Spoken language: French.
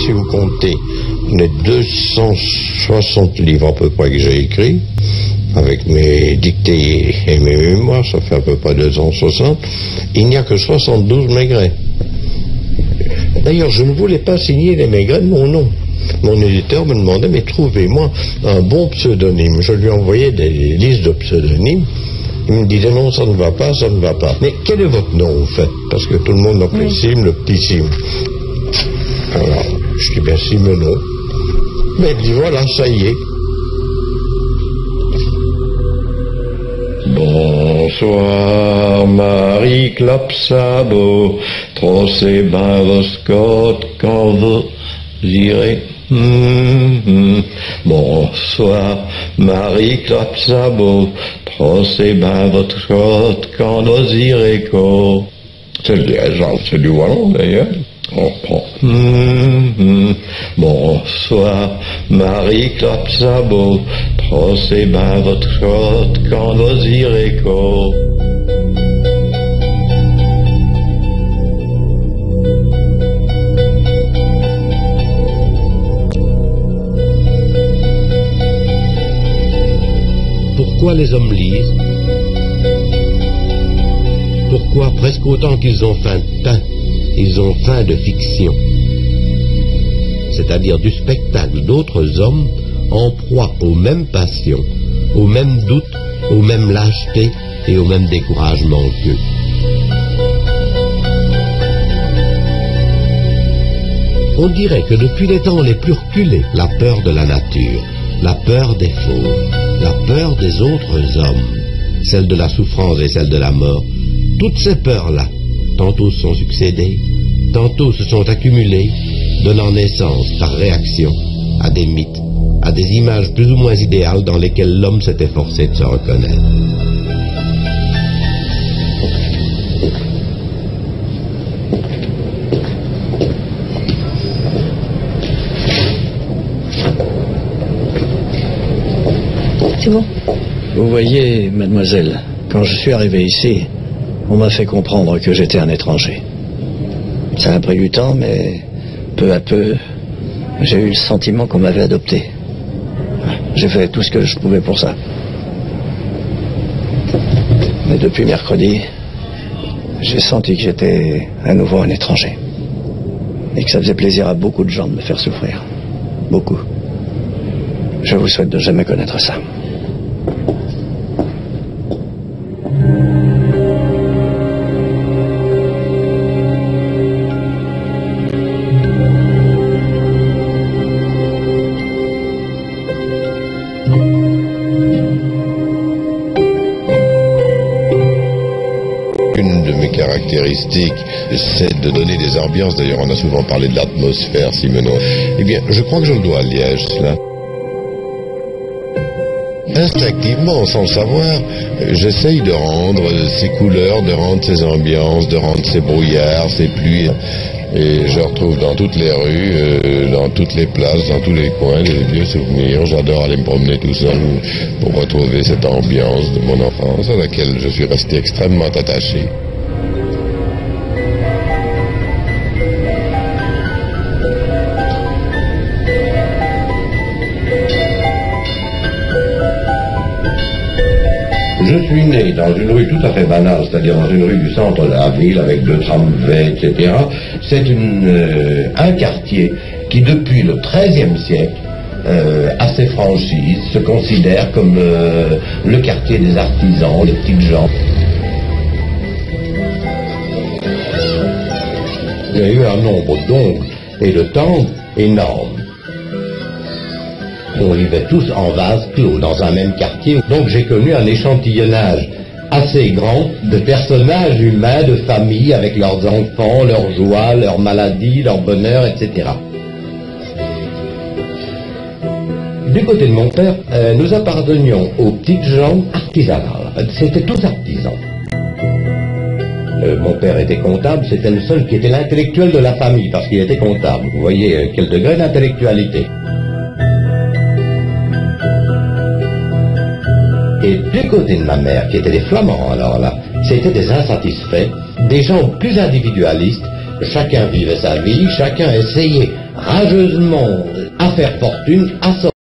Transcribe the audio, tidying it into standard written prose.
si vous comptez les 260 livres à peu près que j'ai écrits, avec mes dictées et mes mémoires, ça fait à peu près 260, il n'y a que 72 Maigret. D'ailleurs, je ne voulais pas signer les Maigret de mon nom. Mon éditeur me demandait, mais trouvez-moi un bon pseudonyme. Je lui envoyais des listes de pseudonymes. Il me disait, non, ça ne va pas, ça ne va pas. Mais quel est votre nom, en fait? Parce que tout le monde m'appelait Sim, le petit Sim. Alors, je dis, bien, Simenon. Mais il dit, voilà, ça y est. Bonsoir, Marie Clapsabo, trossez ben vos scottes quand vous irez. Bonsoir, Marie Clapsabo, trossez ben votre scotte quand vous irez. C'est du wallon d'ailleurs. Bonsoir, Marie Clapsabo, trossez ben votre scotte quand vous irez. Pourquoi les hommes lisent? Pourquoi presque autant qu'ils ont faim de pain, ils ont faim de fiction, c'est-à-dire du spectacle d'autres hommes en proie aux mêmes passions, aux mêmes doutes, aux mêmes lâchetés et aux mêmes découragements qu'eux. On dirait que depuis les temps les plus reculés, la peur de la nature, la peur des fauves, la peur des autres hommes, celle de la souffrance et celle de la mort, toutes ces peurs-là, tantôt se sont succédées, tantôt se sont accumulées, donnant naissance par réaction à des mythes, à des images plus ou moins idéales dans lesquelles l'homme s'était forcé de se reconnaître. C'est bon. Vous voyez, mademoiselle, quand je suis arrivé ici, on m'a fait comprendre que j'étais un étranger. Ça a pris du temps, mais peu à peu, j'ai eu le sentiment qu'on m'avait adopté. J'ai fait tout ce que je pouvais pour ça. Mais depuis mercredi, j'ai senti que j'étais à nouveau un étranger. Et que ça faisait plaisir à beaucoup de gens de me faire souffrir. Beaucoup. Je vous souhaite de jamais connaître ça. C'est de donner des ambiances. D'ailleurs, on a souvent parlé de l'atmosphère, Simenon. Eh bien, je crois que je le dois à Liège, cela. Instinctivement, sans le savoir, j'essaye de rendre ces couleurs, de rendre ces ambiances, de rendre ces brouillards, ces pluies. Et je retrouve dans toutes les rues, dans toutes les places, dans tous les coins, des vieux souvenirs. J'adore aller me promener tout seul pour retrouver cette ambiance de mon enfance à laquelle je suis resté extrêmement attaché. Je suis né dans une rue tout à fait banale, c'est-à-dire dans une rue du centre de la ville avec 2 tramways, etc. C'est un quartier qui, depuis le XIIIe siècle, a ses franchises, se considère comme le quartier des artisans, des petites gens. Il y a eu un nombre d'oncles et de tantes énorme. On vivait tous en vase clos dans un même quartier, donc j'ai connu un échantillonnage assez grand de personnages humains, de familles avec leurs enfants, leurs joies, leurs maladies, leur bonheur, etc. Du côté de mon père, nous appartenions aux petites gens artisanales. C'était tous artisans. Mon père était comptable, c'était le seul qui était l'intellectuel de la famille, parce qu'il était comptable. Vous voyez quel degré d'intellectualité. Et du côté de ma mère, qui étaient des flamands alors là, c'était des insatisfaits, des gens plus individualistes, chacun vivait sa vie, chacun essayait rageusement à faire fortune, à sortir.